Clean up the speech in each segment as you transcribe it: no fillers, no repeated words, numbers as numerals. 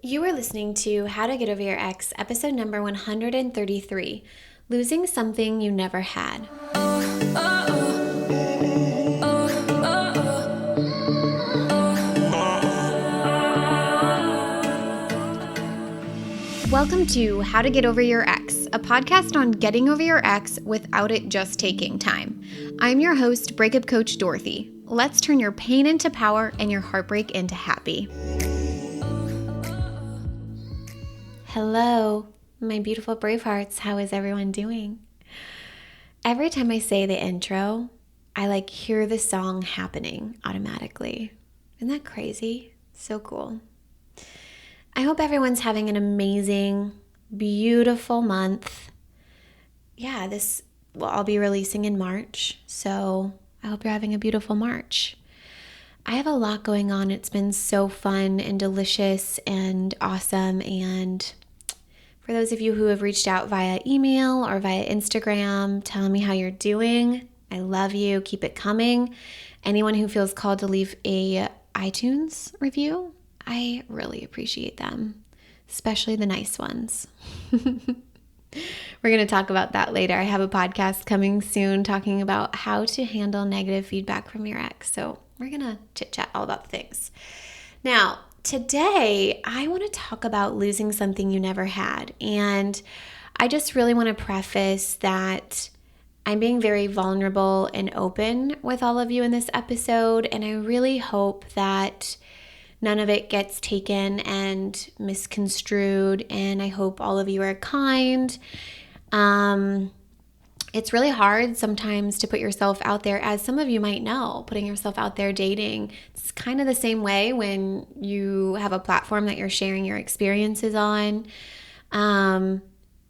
You are listening to How to Get Over Your Ex, episode number 133, Losing Something You Never Had. Welcome to How to Get Over Your Ex, a podcast on getting over your ex without it just taking time. I'm your host, breakup coach Dorothy. Let's turn your pain into power and your heartbreak into happy. Hello, my beautiful brave hearts. How is everyone doing? Every time I say the intro, I hear the song happening automatically. Isn't that crazy? So cool. I hope everyone's having an amazing, beautiful month. Yeah, this will all be releasing in March, so I hope you're having a beautiful March. I have a lot going on. It's been so fun and delicious and awesome. And for those of you who have reached out via email or via Instagram telling me how you're doing, I love you. Keep it coming. Anyone who feels called to leave a iTunes review, I really appreciate them, especially the nice ones. We're going to talk about that later. I have a podcast coming soon talking about how to handle negative feedback from your ex. So we're going to chit chat all about the things. Now, today I want to talk about losing something you never had. And I just really want to preface that I'm being very vulnerable and open with all of you in this episode. And I really hope that none of it gets taken and misconstrued. And I hope all of you are kind. It's really hard sometimes to put yourself out there, as some of you might know, putting yourself out there dating. It's kind of the same way when you have a platform that you're sharing your experiences on.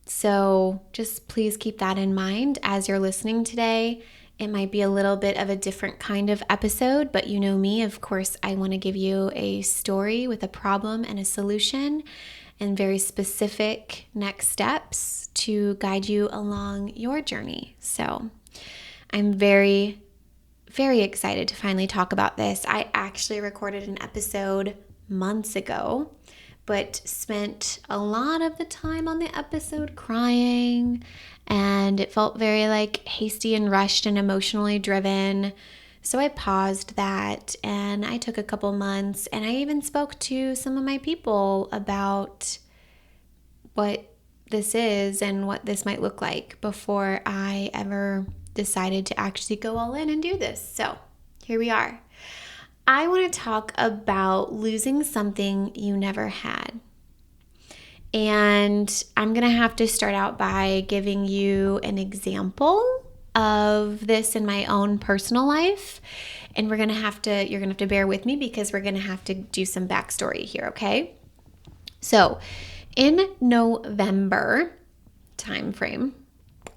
So just please keep that in mind as you're listening today. It might be a little bit of a different kind of episode, but you know me, of course, I want to give you a story with a problem and a solution and very specific next steps to guide you along your journey. So I'm very, very excited to finally talk about this. I actually recorded an episode months ago, but spent a lot of the time on the episode crying, and it felt very hasty and rushed and emotionally driven. So I paused that and I took a couple months, and I even spoke to some of my people about what this is and what this might look like before I ever decided to actually go all in and do this. So here we are. I want to talk about losing something you never had. And I'm going to have to start out by giving you an example of this in my own personal life. And you're going to have to bear with me because we're going to have to do some backstory here, okay? So in November timeframe,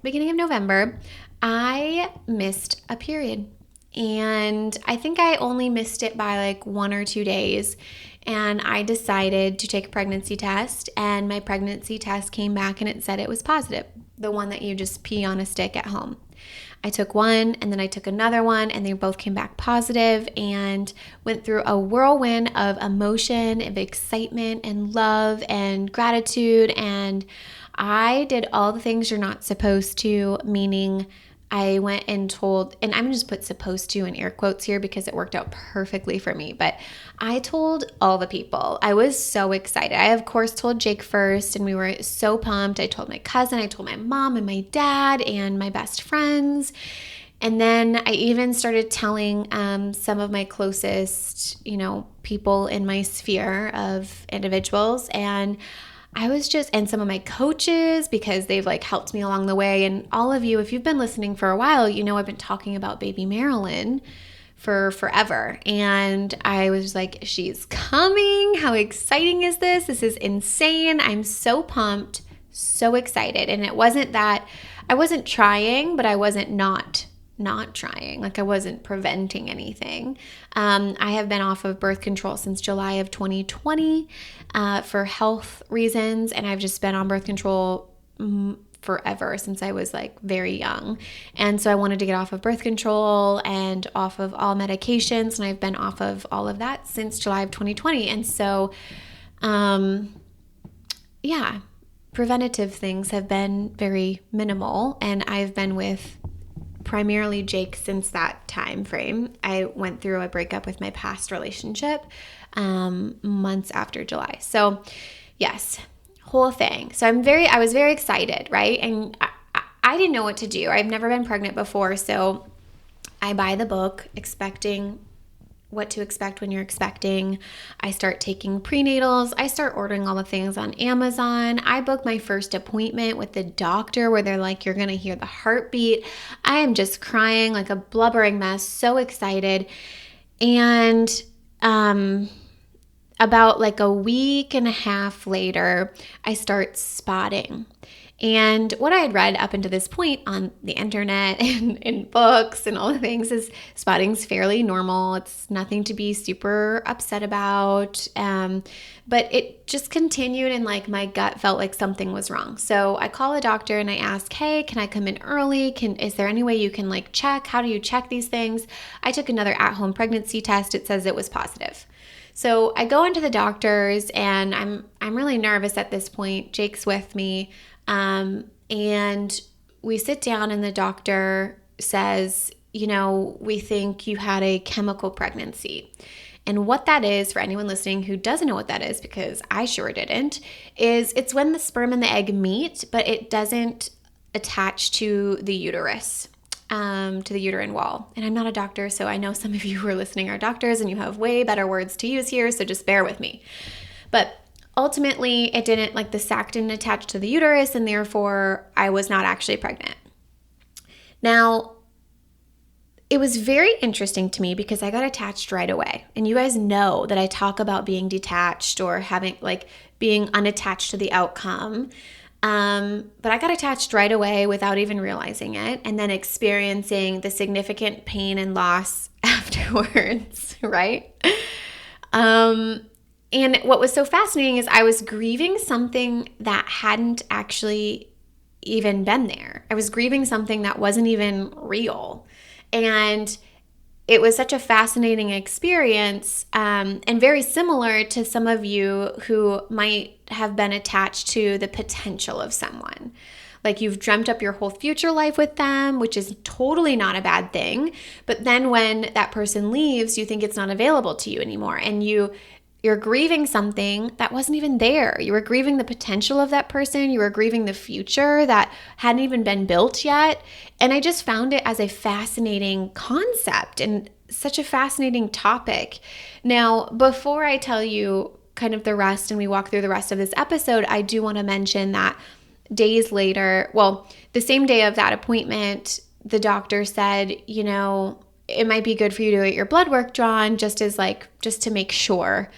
beginning of November, I missed a period. And I think I only missed it by 1 or 2 days. And I decided to take a pregnancy test, and my pregnancy test came back and it said it was positive, the one that you just pee on a stick at home. I took one and then I took another one, and they both came back positive, and went through a whirlwind of emotion, of excitement and love and gratitude. And I did all the things you're not supposed to, meaning I went and told, and I'm going to just put supposed to in air quotes here because it worked out perfectly for me, but I told all the people. I was so excited. I, of course, told Jake first, and we were so pumped. I told my cousin, I told my mom and my dad and my best friends. And then I even started telling some of my closest, people in my sphere of individuals. And I was and some of my coaches, because they've helped me along the way. And all of you, if you've been listening for a while, I've been talking about baby Marilyn for forever. And I was like, she's coming. How exciting is this? This is insane. I'm so pumped, so excited. And it wasn't that I wasn't trying, but I wasn't not trying. I wasn't preventing anything. I have been off of birth control since July of 2020 for health reasons, and I've just been on birth control forever since I was very young. And so I wanted to get off of birth control and off of all medications, and I've been off of all of that since July of 2020. And so Yeah, preventative things have been very minimal, and I've been with primarily Jake since that time frame. I went through a breakup with my past relationship months after July. So yes, whole thing. So I was very excited, right? And I didn't know what to do. I've never been pregnant before, so I buy the book expecting what to expect when you're expecting. I start taking prenatals. I start ordering all the things on Amazon. I book my first appointment with the doctor where they're like, you're going to hear the heartbeat. I am just crying like a blubbering mess, so excited. And about like a week and a half later, I start spotting. And what I had read up until this point on the internet and in books and all the things is spotting's fairly normal. It's nothing to be super upset about. But it just continued, and like my gut felt like something was wrong. So I call a doctor and I ask, hey, can I come in early? Is there any way you can like check? How do you check these things? I took another at-home pregnancy test. It says it was positive. So I go into the doctor's, and I'm really nervous at this point. Jake's with me. And we sit down, and the doctor says, we think you had a chemical pregnancy. And what that is, for anyone listening who doesn't know what that is, because I sure didn't, is it's when the sperm and the egg meet, but it doesn't attach to the uterus, to the uterine wall. And I'm not a doctor, so I know some of you who are listening are doctors and you have way better words to use here, so just bear with me. But ultimately, it didn't, like the sac didn't attach to the uterus, and therefore I was not actually pregnant. Now, it was very interesting to me because I got attached right away. And you guys know that I talk about being detached or having like being unattached to the outcome. But I got attached right away without even realizing it, and then experiencing the significant pain and loss afterwards, right? And what was so fascinating is I was grieving something that hadn't actually even been there. I was grieving something that wasn't even real. And it was such a fascinating experience, and very similar to some of you who might have been attached to the potential of someone. Like you've dreamt up your whole future life with them, which is totally not a bad thing. But then when that person leaves, you think it's not available to you anymore. And you're grieving something that wasn't even there. You were grieving the potential of that person. You were grieving the future that hadn't even been built yet. And I just found it as a fascinating concept and such a fascinating topic. Now, before I tell you kind of the rest and we walk through the rest of this episode, I do want to mention that days later, well, the same day of that appointment, the doctor said, it might be good for you to get your blood work drawn just to make sure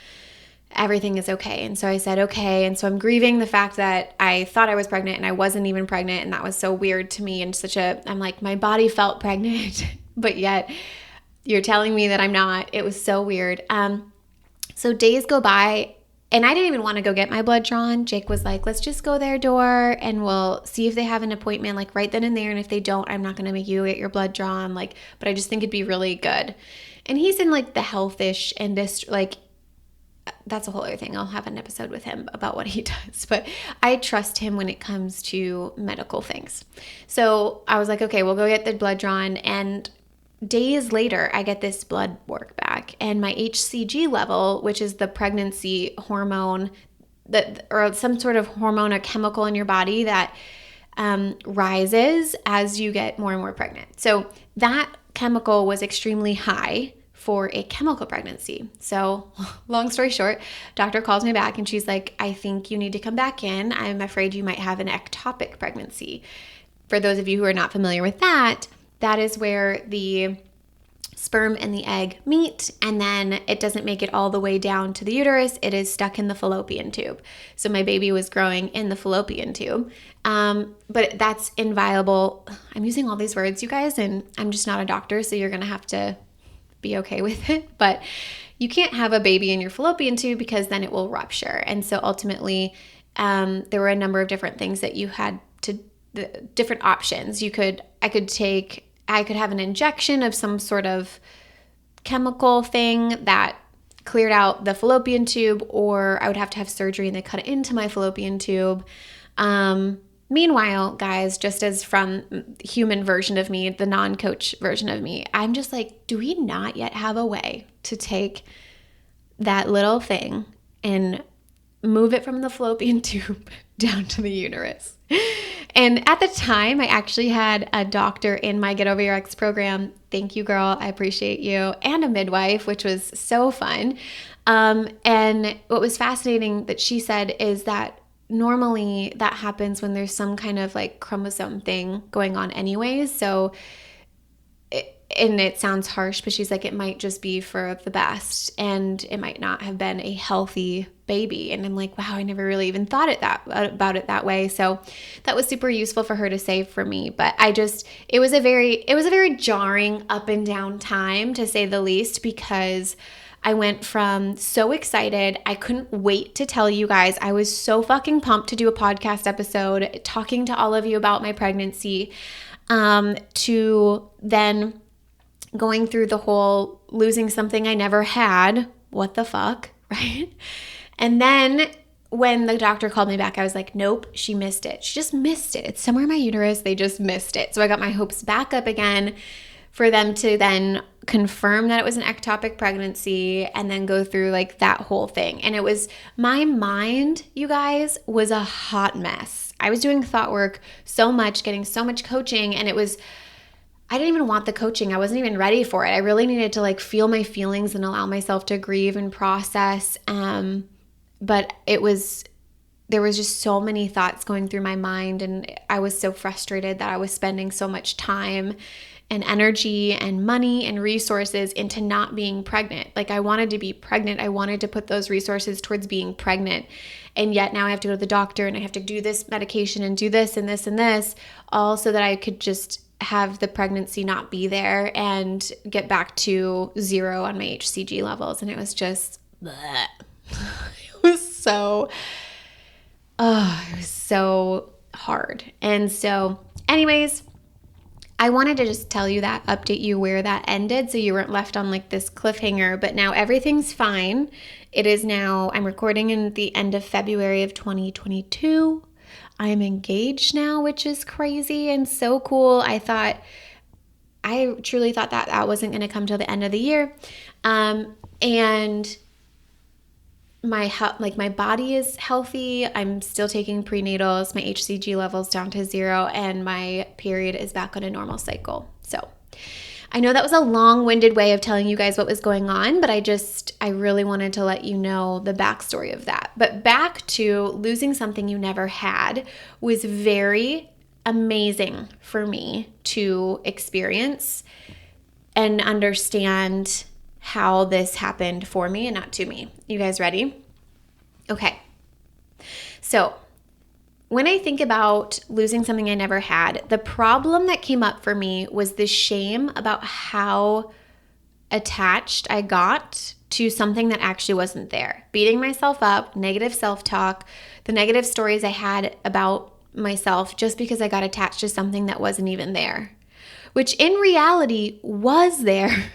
everything is okay. And so I said, okay. And so I'm grieving the fact that I thought I was pregnant and I wasn't even pregnant. And that was so weird to me. And I'm like, my body felt pregnant, but yet you're telling me that I'm not. It was so weird. So days go by, and I didn't even want to go get my blood drawn. Jake was like, let's just go their door and we'll see if they have an appointment like right then and there. And if they don't, I'm not going to make you get your blood drawn. But I just think it'd be really good. And he's in like the health-ish industry, that's a whole other thing. I'll have an episode with him about what he does, but I trust him when it comes to medical things. So I was like, okay, we'll go get the blood drawn. And days later, I get this blood work back, and my HCG level, which is the pregnancy hormone or some sort of hormone or chemical in your body that rises as you get more and more pregnant. So that chemical was extremely high for a chemical pregnancy. So long story short, doctor calls me back and she's like, I think you need to come back in. I'm afraid you might have an ectopic pregnancy. For those of you who are not familiar with that is where the sperm and the egg meet, and then it doesn't make it all the way down to the uterus. It is stuck in the fallopian tube. So my baby was growing in the fallopian tube. But that's inviolable. I'm using all these words, you guys, and I'm just not a doctor, so you're going to have to be okay with it. But you can't have a baby in your fallopian tube because then it will rupture. And so ultimately, there were a number of different things that you had to, different options. I could have an injection of some sort of chemical thing that cleared out the fallopian tube, or I would have to have surgery and they cut it into my fallopian tube. Meanwhile, guys, just as from human version of me, the non-coach version of me, I'm just like, do we not yet have a way to take that little thing and move it from the fallopian tube down to the uterus? And at the time, I actually had a doctor in my Get Over Your Ex program. Thank you, girl. I appreciate you. And a midwife, which was so fun. And what was fascinating that she said is that normally that happens when there's some kind of like chromosome thing going on anyways. So, and it sounds harsh, but she's like, it might just be for the best and it might not have been a healthy baby. And I'm like, wow, I never really even thought about it that way. So that was super useful for her to say for me. But it was a very jarring up and down time, to say the least, because I went from so excited. I couldn't wait to tell you guys. I was so fucking pumped to do a podcast episode talking to all of you about my pregnancy, to then going through the whole losing something I never had. What the fuck, right? And then when the doctor called me back, I was like, nope, she missed it. She just missed it. It's somewhere in my uterus. They just missed it. So I got my hopes back up again for them to then confirm that it was an ectopic pregnancy and then go through like that whole thing. And it was, my mind, you guys, was a hot mess. I was doing thought work so much, getting so much coaching, and I didn't even want the coaching. I wasn't even ready for it. I really needed to like feel my feelings and allow myself to grieve and process. But there was just so many thoughts going through my mind, and I was so frustrated that I was spending so much time and energy and money and resources into not being pregnant. Like, I wanted to be pregnant. I wanted to put those resources towards being pregnant. And yet now I have to go to the doctor and I have to do this medication and do this and this and this, all so that I could just have the pregnancy not be there and get back to 0 on my HCG levels. And it was just, bleh. It was so hard. And so anyways, I wanted to just tell you that, update you where that ended, so you weren't left on like this cliffhanger. But now everything's fine. It is now, I'm recording in the end of February of 2022. I'm engaged now, which is crazy and so cool. I truly thought that wasn't going to come till the end of the year. And my body is healthy. I'm still taking prenatals. My HCG level's down to 0, and my period is back on a normal cycle. So I know that was a long-winded way of telling you guys what was going on, but I really wanted to let you know the backstory of that. But back to losing something you never had was very amazing for me to experience and understand how this happened for me and not to me. You guys ready? Okay. So when I think about losing something I never had, the problem that came up for me was the shame about how attached I got to something that actually wasn't there. Beating myself up, negative self-talk, the negative stories I had about myself just because I got attached to something that wasn't even there, which in reality was there.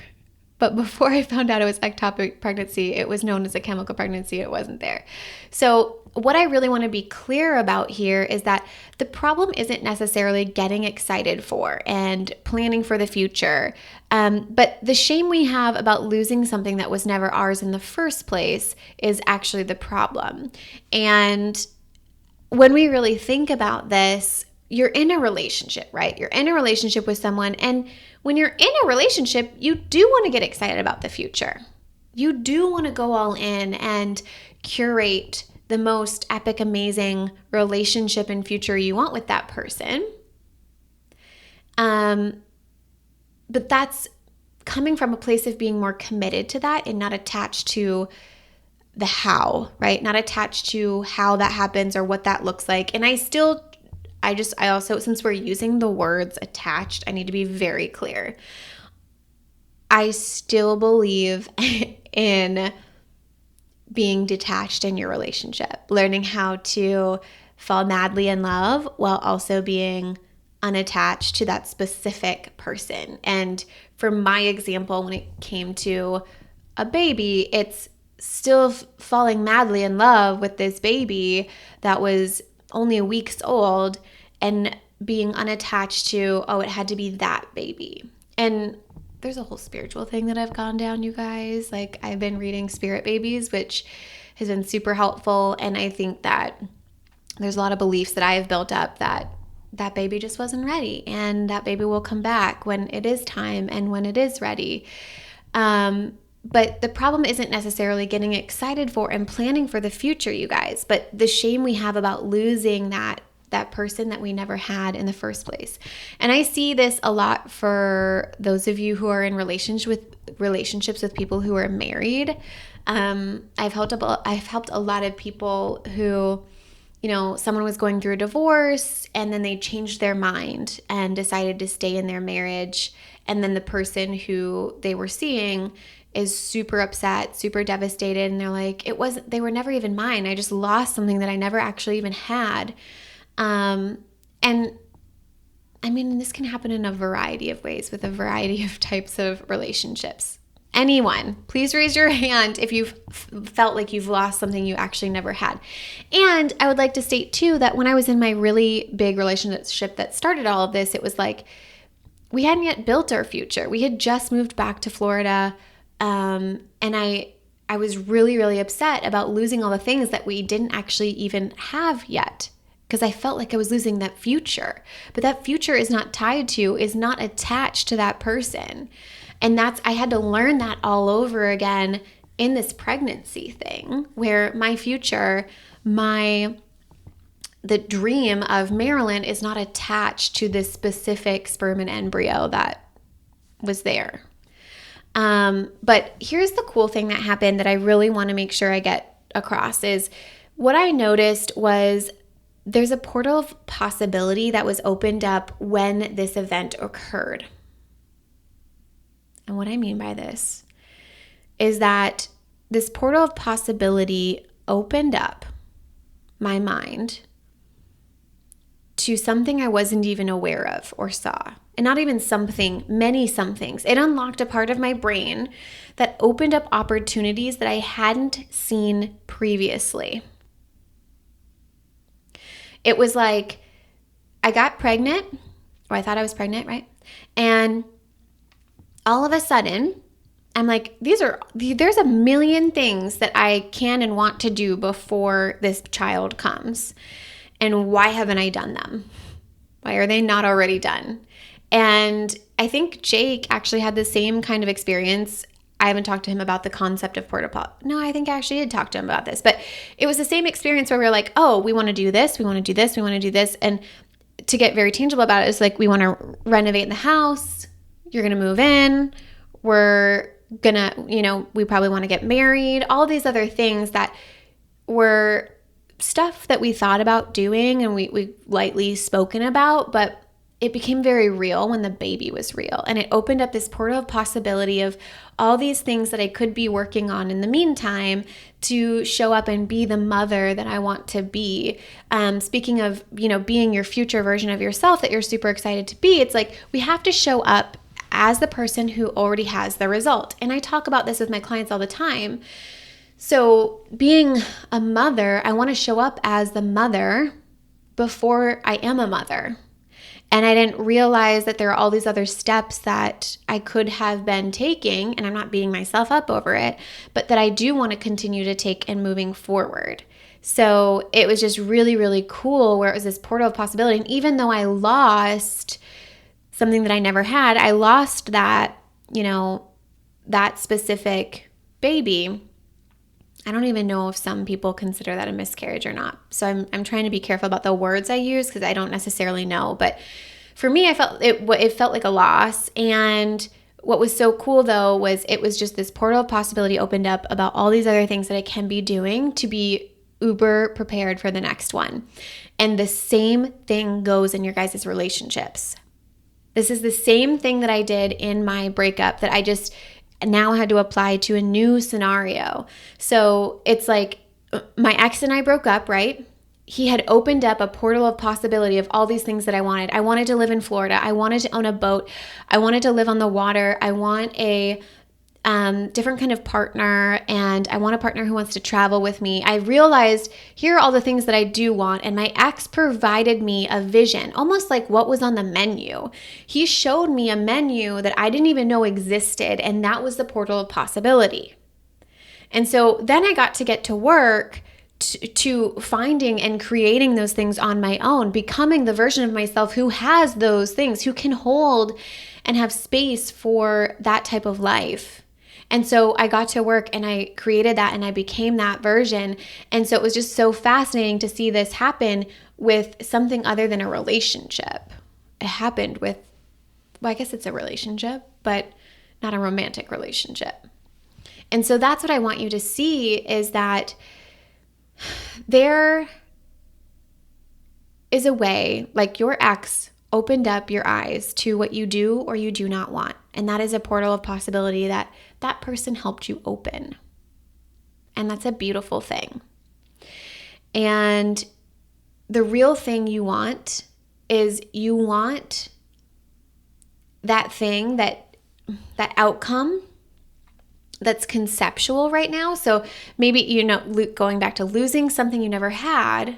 But before I found out it was ectopic pregnancy, it was known as a chemical pregnancy. It wasn't there. So what I really want to be clear about here is that the problem isn't necessarily getting excited for and planning for the future. But the shame we have about losing something that was never ours in the first place is actually the problem. And when we really think about this, you're in a relationship, right? You're in a relationship with someone, and when you're in a relationship, you do want to get excited about the future. You do want to go all in and curate the most epic, amazing relationship and future you want with that person. But that's coming from a place of being more committed to that and not attached to the how, right? Not attached to how that happens or what that looks like. And I also, since we're using the words attached, I need to be very clear. I still believe in being detached in your relationship, learning how to fall madly in love while also being unattached to that specific person. And for my example, when it came to a baby, it's still falling madly in love with this baby that was only weeks old and being unattached to, oh, it had to be that baby. And there's a whole spiritual thing that I've gone down, you guys. Like, I've been reading Spirit Babies, which has been super helpful. And I think that there's a lot of beliefs that I have built up that that baby just wasn't ready, and that baby will come back when it is time and when it is ready. But the problem isn't necessarily getting excited for and planning for the future, you guys, but the shame we have about losing that person that we never had in the first place. And I see this a lot for those of you who are in relationships with people who are married. I've helped a lot of people who, someone was going through a divorce and then they changed their mind and decided to stay in their marriage. And then the person who they were seeing is super upset, super devastated. And they're like, they were never even mine. I just lost something that I never actually even had. And I mean, this can happen in a variety of ways with a variety of types of relationships. Anyone, please raise your hand if you've felt like you've lost something you actually never had. And I would like to state too that when I was in my really big relationship that started all of this, it was like we hadn't yet built our future. We had just moved back to Florida, and I was really, really upset about losing all the things that we didn't actually even have yet, because I felt like I was losing that future. But that future is not attached to that person. And I had to learn that all over again in this pregnancy thing, where my future, the dream of Marilyn is not attached to this specific sperm and embryo that was there. But here's the cool thing that happened that I really want to make sure I get across is what I noticed was there's a portal of possibility that was opened up when this event occurred. And what I mean by this is that this portal of possibility opened up my mind to something I wasn't even aware of or saw. And not even something, many somethings. It unlocked a part of my brain that opened up opportunities that I hadn't seen previously. It was like I got pregnant, or I thought I was pregnant, right? And all of a sudden, I'm like, there's a million things that I can and want to do before this child comes. And why haven't I done them? Why are they not already done? And I think Jake actually had the same kind of experience. I haven't talked to him about the concept of porta. No, I think I actually did talk to him about this. But it was the same experience where we were like, oh, we want to do this, we want to do this, we want to do this. And to get very tangible about it, it's like we want to renovate the house. You're going to move in. We're going to, we probably want to get married. All these other things that were stuff that we thought about doing and we lightly spoken about, but it became very real when the baby was real. And it opened up this portal of possibility of all these things that I could be working on in the meantime to show up and be the mother that I want to be. Speaking of, being your future version of yourself that you're super excited to be, it's like we have to show up as the person who already has the result. And I talk about this with my clients all the time. So being a mother, I want to show up as the mother before I am a mother. And I didn't realize that there are all these other steps that I could have been taking, and I'm not beating myself up over it, but that I do want to continue to take and moving forward. So it was just really, really cool where it was this portal of possibility. And even though I lost something that I never had, I lost that, that specific baby. I don't even know if some people consider that a miscarriage or not. So I'm trying to be careful about the words I use because I don't necessarily know. But for me, it felt like a loss. And what was so cool though was it was just this portal of possibility opened up about all these other things that I can be doing to be uber prepared for the next one. And the same thing goes in your guys' relationships. This is the same thing that I did in my breakup that I just now had to apply to a new scenario. So it's like my ex and I broke up, right? He had opened up a portal of possibility of all these things that I wanted. I wanted to live in Florida. I wanted to own a boat. I wanted to live on the water. I want a different kind of partner, and I want a partner who wants to travel with me. I realized here are all the things that I do want, and my ex provided me a vision, almost like what was on the menu. He showed me a menu that I didn't even know existed, and that was the portal of possibility. And so then I got to get to work to finding and creating those things on my own, becoming the version of myself who has those things, who can hold and have space for that type of life. And so I got to work and I created that and I became that version. And so it was just so fascinating to see this happen with something other than a relationship. It happened with, well, I guess it's a relationship, but not a romantic relationship. And so that's what I want you to see, is that there is a way, like your ex opened up your eyes to what you do or you do not want. And that is a portal of possibility that that person helped you open. And that's a beautiful thing. And the real thing you want is you want that thing, that outcome that's conceptual right now. So maybe, going back to losing something you never had,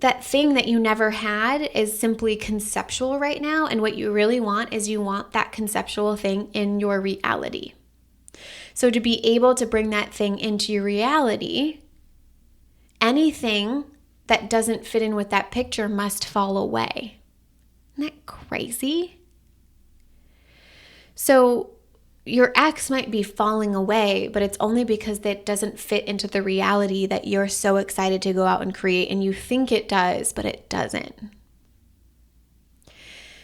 that thing that you never had is simply conceptual right now. And what you really want is you want that conceptual thing in your reality. So to be able to bring that thing into your reality, anything that doesn't fit in with that picture must fall away. Isn't that crazy? So your ex might be falling away, but it's only because that doesn't fit into the reality that you're so excited to go out and create, and you think it does, but it doesn't.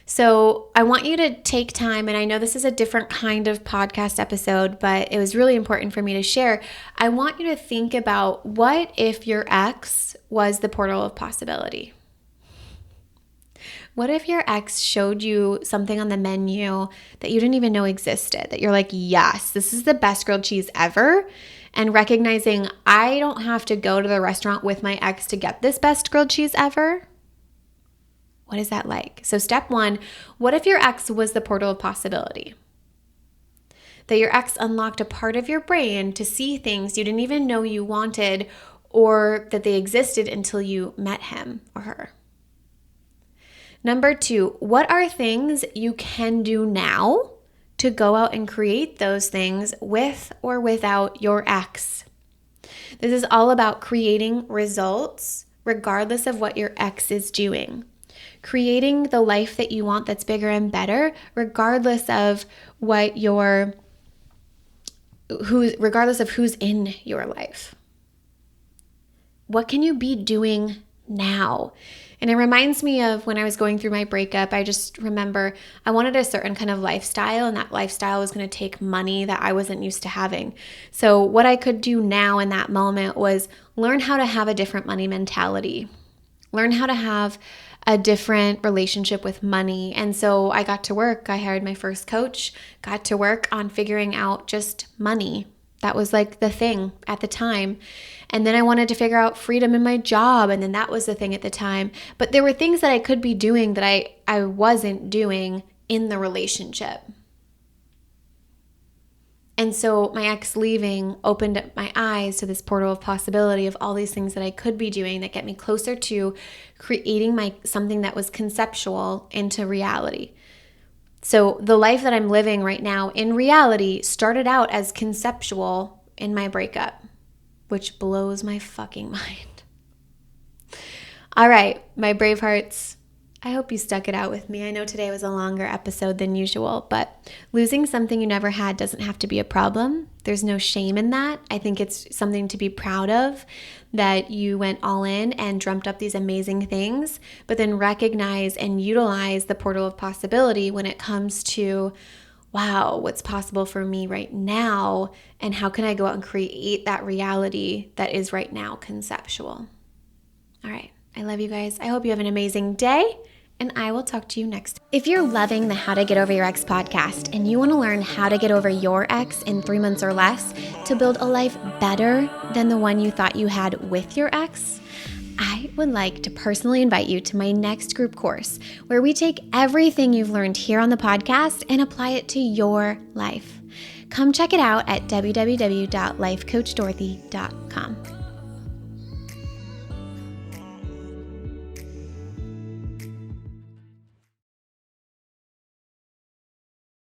So I want you to take time, and I know this is a different kind of podcast episode, but it was really important for me to share. I want you to think about, what if your ex was the portal of possibility? What if your ex showed you something on the menu that you didn't even know existed, that you're like, yes, this is the best grilled cheese ever, and recognizing I don't have to go to the restaurant with my ex to get this best grilled cheese ever? What is that like? So step one, what if your ex was the portal of possibility? That your ex unlocked a part of your brain to see things you didn't even know you wanted, or that they existed until you met him or her. Number two, what are things you can do now to go out and create those things with or without your ex? This is all about creating results regardless of what your ex is doing. Creating the life that you want that's bigger and better regardless of regardless of who's in your life. What can you be doing now? And it reminds me of when I was going through my breakup. I just remember I wanted a certain kind of lifestyle, and that lifestyle was going to take money that I wasn't used to having. So what I could do now in that moment was learn how to have a different money mentality, learn how to have a different relationship with money. And so I got to work. I hired my first coach, got to work on figuring out just money. That was like the thing at the time. And then I wanted to figure out freedom in my job. And then that was the thing at the time. But there were things that I could be doing that I wasn't doing in the relationship. And so my ex leaving opened up my eyes to this portal of possibility of all these things that I could be doing that get me closer to creating something that was conceptual into reality. So the life that I'm living right now in reality started out as conceptual in my breakup, which blows my fucking mind. All right, my brave hearts, I hope you stuck it out with me. I know today was a longer episode than usual, but losing something you never had doesn't have to be a problem. There's no shame in that. I think it's something to be proud of, that you went all in and dreamt up these amazing things, but then recognize and utilize the portal of possibility when it comes to, wow, what's possible for me right now, and how can I go out and create that reality that is right now conceptual. All right, I love you guys. I hope you have an amazing day, and I will talk to you next. If you're loving the How to Get Over Your Ex podcast and you want to learn how to get over your ex in 3 months or less to build a life better than the one you thought you had with your ex, I would like to personally invite you to my next group course, where we take everything you've learned here on the podcast and apply it to your life. Come check it out at www.lifecoachdorothy.com.